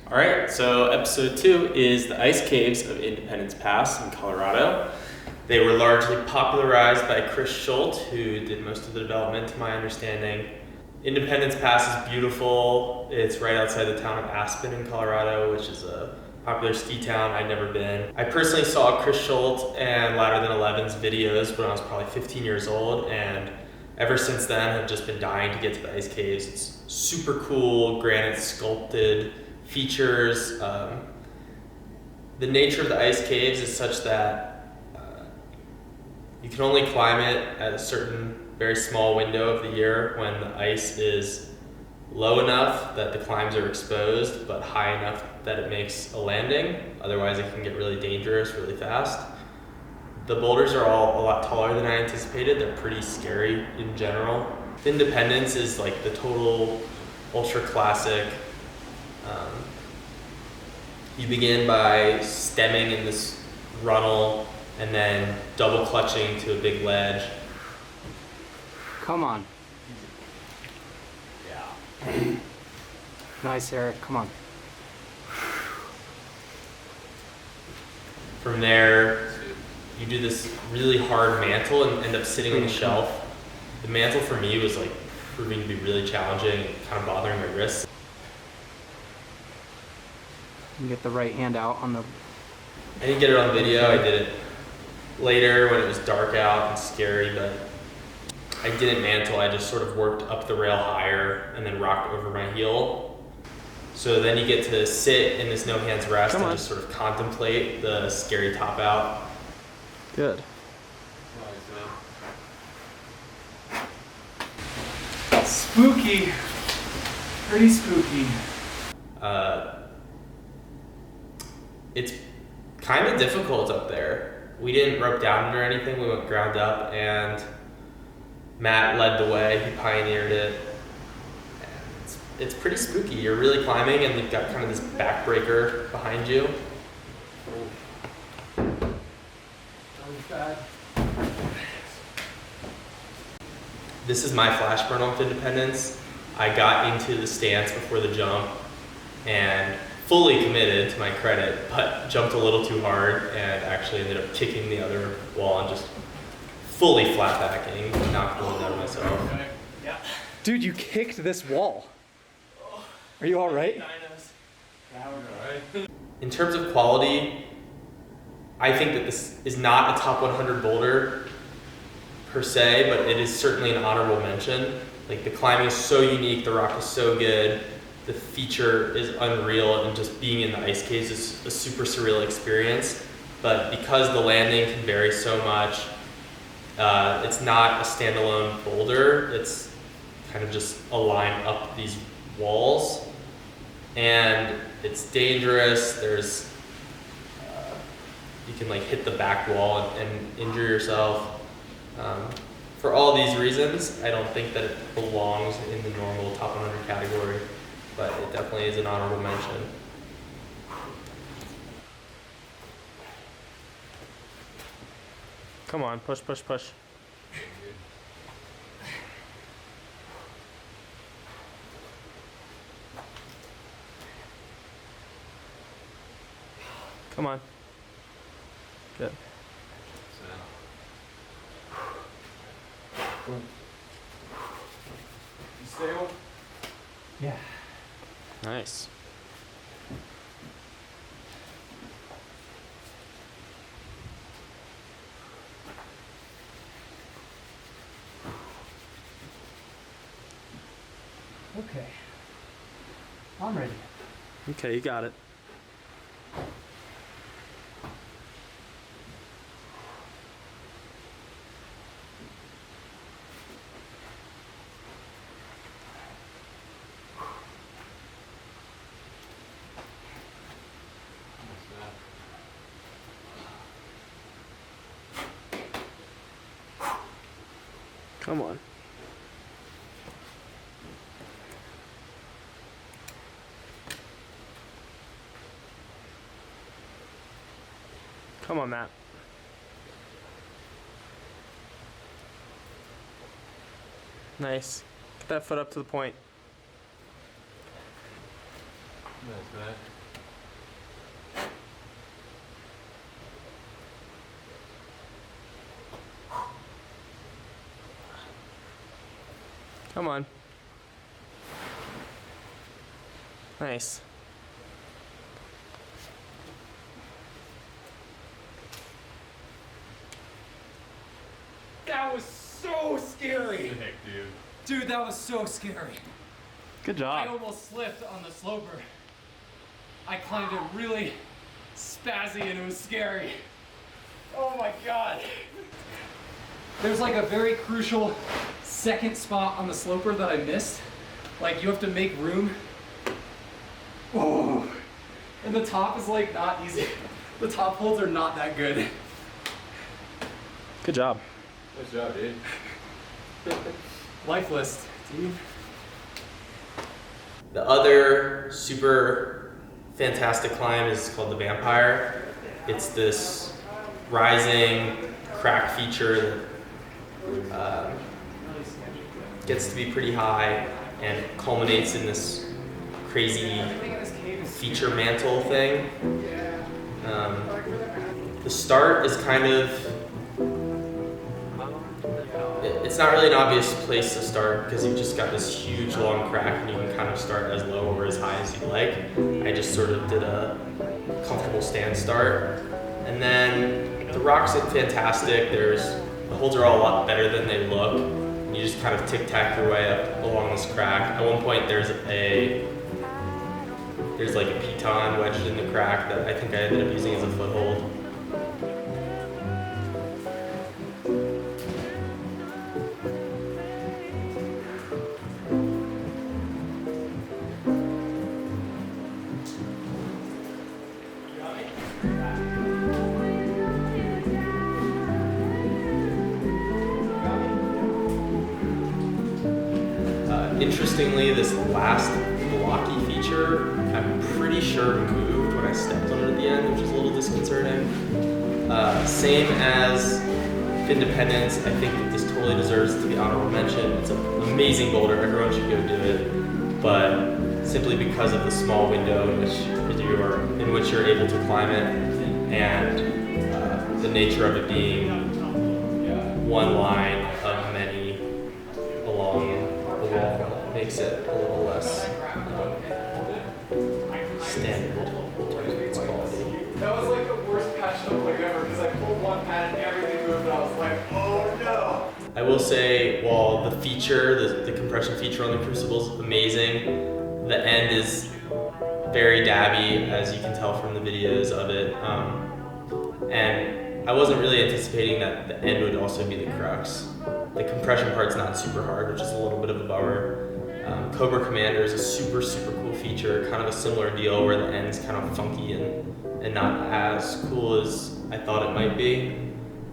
All right, so episode 2 is the ice caves of Independence Pass in Colorado. They were largely popularized by Chris Schultz, who did most of the development, to my understanding. Independence Pass is beautiful. It's right outside the town of Aspen in Colorado, which is a popular ski town. I'd never been. I personally saw Chris Schultz and Louder Than 11's videos when I was probably 15 years old, and ever since then I've just been dying to get to the ice caves. It's super cool, granite sculpted features. The nature of the ice caves is such that you can only climb it at a certain very small window of the year when the ice is low enough that the climbs are exposed, but high enough that it makes a landing. Otherwise it can get really dangerous really fast. The boulders are all a lot taller than I anticipated. They're pretty scary in general. Findependence is like the total ultra classic. You begin by stemming in this runnel and then double clutching to a big ledge. Come on. Yeah. Nice, Eric. Come on. From there, you do this really hard mantle and end up sitting on the shelf. The mantle for me was like proving to be really challenging and kind of bothering my wrists. You get the right hand out on the... I didn't get it on video. I did it later when it was dark out and scary, but I didn't mantle. I just sort of worked up the rail higher and then rocked over my heel. So then you get to sit in this no hands rest and just sort of contemplate the scary top out. Good. Spooky. Pretty spooky. It's kind of difficult up there. We didn't rope down or anything. We went ground up, and Matt led the way. He pioneered it. It's pretty spooky. You're really climbing, and you've got kind of this backbreaker behind you. This is my flash burn on Findependence. I got into the stance before the jump and fully committed, to my credit, but jumped a little too hard and actually ended up kicking the other wall and just fully flat backing, knocked the wind out of myself. Yeah. Dude, you kicked this wall. Are you all right? In terms of quality, I think that this is not a top 100 boulder per se, but it is certainly an honorable mention. Like, the climbing is so unique, the rock is so good, the feature is unreal, and just being in the ice caves is a super surreal experience. But because the landing can vary so much, it's not a standalone boulder. It's kind of just a line up these walls, and it's dangerous. There's you can like hit the back wall and injure yourself. For all these reasons, I don't think that it belongs in the normal top 100 category, but it definitely is an honorable mention. Come on, push, push, push. Come on. Good. You stay on? Yeah. Nice. Okay. I'm ready. Okay, you got it. Come on. Come on, Matt. Nice. Get that foot up to the point. Come on. Nice. That was so scary. Heck, dude. Dude, that was so scary. Good I job. almost slipped on the sloper. I climbed it really spazzy and it was scary. Oh my God. There's like a very crucial second spot on the sloper that I missed. Like you have to make room. Oh. And the top is like not easy. The top holds are not that good. Good job. Nice job, dude. Lifeless, dude. The other super fantastic climb is called the Vampire. It's this rising crack feature that gets to be pretty high and culminates in this crazy feature mantle thing. The start is kind of, it's not really an obvious place to start because you've just got this huge long crack and you can kind of start as low or as high as you like. I just sort of did a comfortable stand start. And then the rocks look fantastic. The holds are all a lot better than they look. You just kind of tic-tac your way up along this crack. At one point there's like a piton wedged in the crack that I think I ended up using as a foothold. Interestingly, this last blocky feature, I'm pretty sure moved when I stepped on it at the end, which is a little disconcerting. Same as Findependence, I think that this totally deserves to be honorable mention. It's an amazing boulder, everyone should go do it. But simply because of the small window in which you're able to climb it, and the nature of it being one line of many along the wall, makes it a little less standard in terms of its quality. That was like the worst patch up like ever because I pulled one pad and everything moved and I was like, oh no. I will say, while the feature, the compression feature on the Crucible is amazing, the end is very dabby, as you can tell from the videos of it. And I wasn't really anticipating that the end would also be the crux. The compression part's not super hard, which is a little bit of a bummer. Cobra Commander is a super, super cool feature, kind of a similar deal where the end's kind of funky and not as cool as I thought it might be.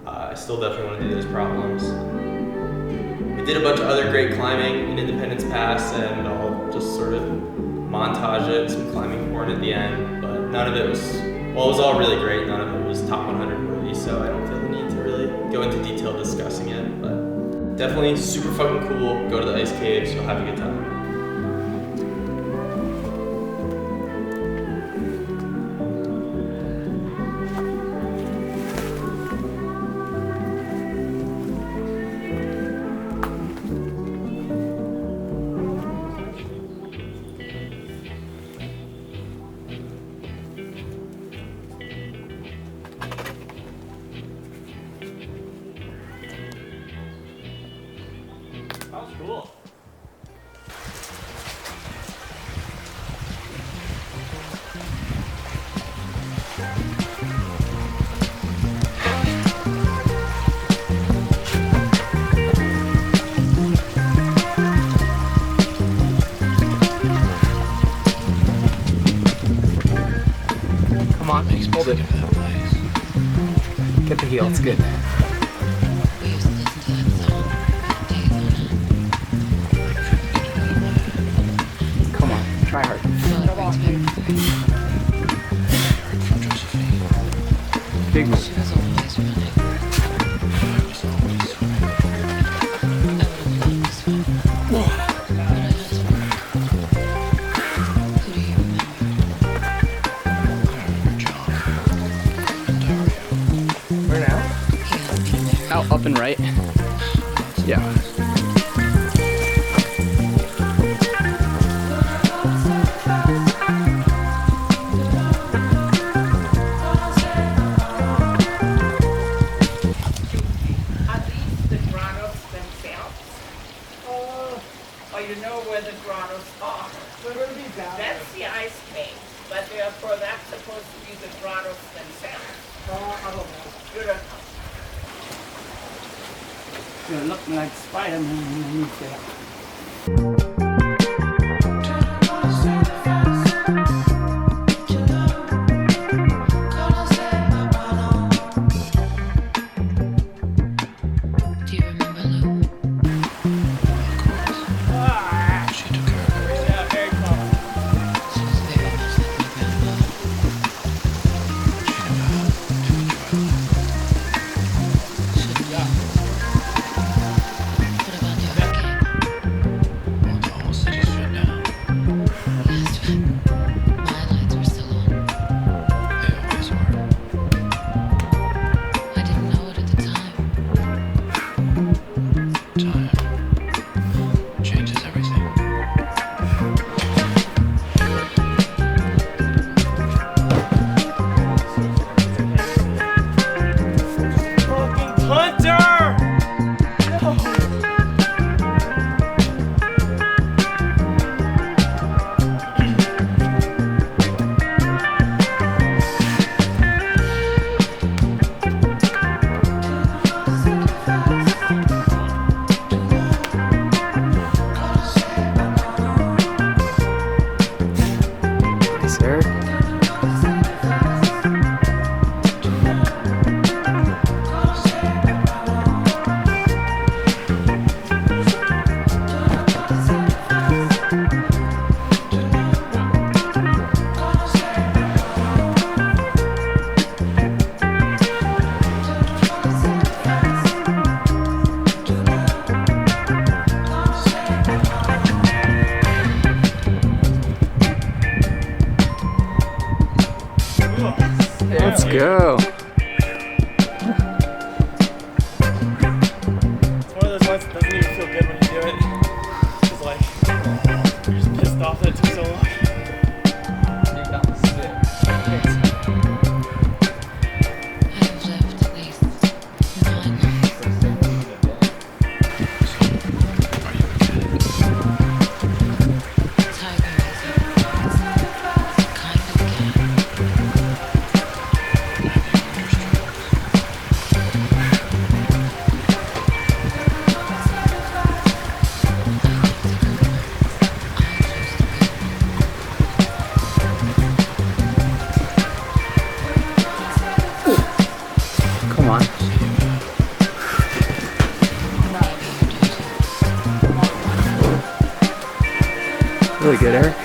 I still definitely want to do those problems. We did a bunch of other great climbing in Independence Pass, and I'll just sort of montage it, some climbing porn at the end, but none of it was, well, it was all really great, none of it was top 100 worthy, so I don't feel the need to really go into detail discussing it, but definitely super fucking cool. Go to the ice caves, you'll have a good time. That was cool. Come on, hold it. Get the heel, it's good. Come on, try hard. Big move. Up and right. Yeah. Are these the grottos themselves? Or you know where the grottos are? That's the ice cave, but therefore that's supposed to be the grottos themselves. I don't know. You don't know. You're looking like Spider-Man underneath there. Do you remember Lou? She took care of everything. Yeah, very close. She was very much like my grandma. She knew how to enjoy life. Shouldn't we? What about the hurricane? Well, the whole city's shut down. Yes, but my lights were still on. They always were. I didn't know it at the time. Time changes everything. Fucking punter! Sir. Let's go. It's one of those ones that doesn't even feel good when you do it. It's like, you're just pissed off that it took so long. I've left at least 9 months. Are you a kid? Tiger is a kind of cat. Come on. Really good, Eric.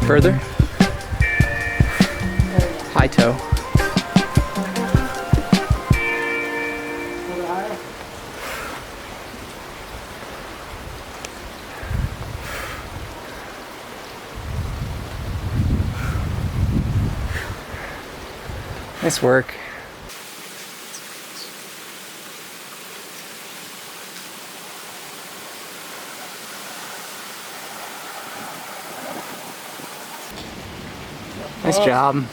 Further. High toe. Nice work. Nice job.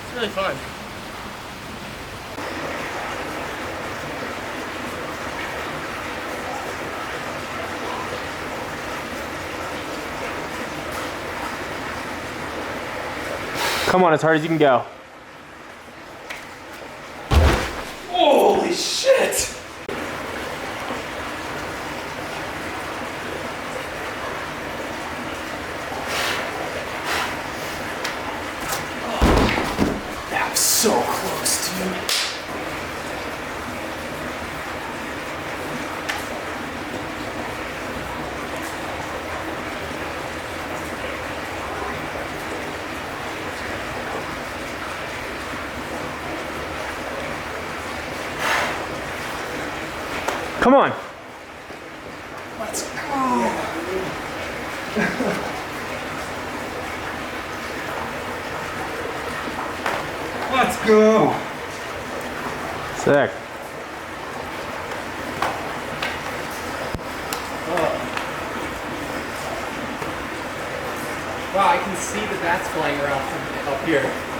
It's really fun. Come on, as hard as you can go. Holy shit! That was so close, dude. Come on. Let's go. Let's go. Sick. Wow, I can see the bats flying around from up here.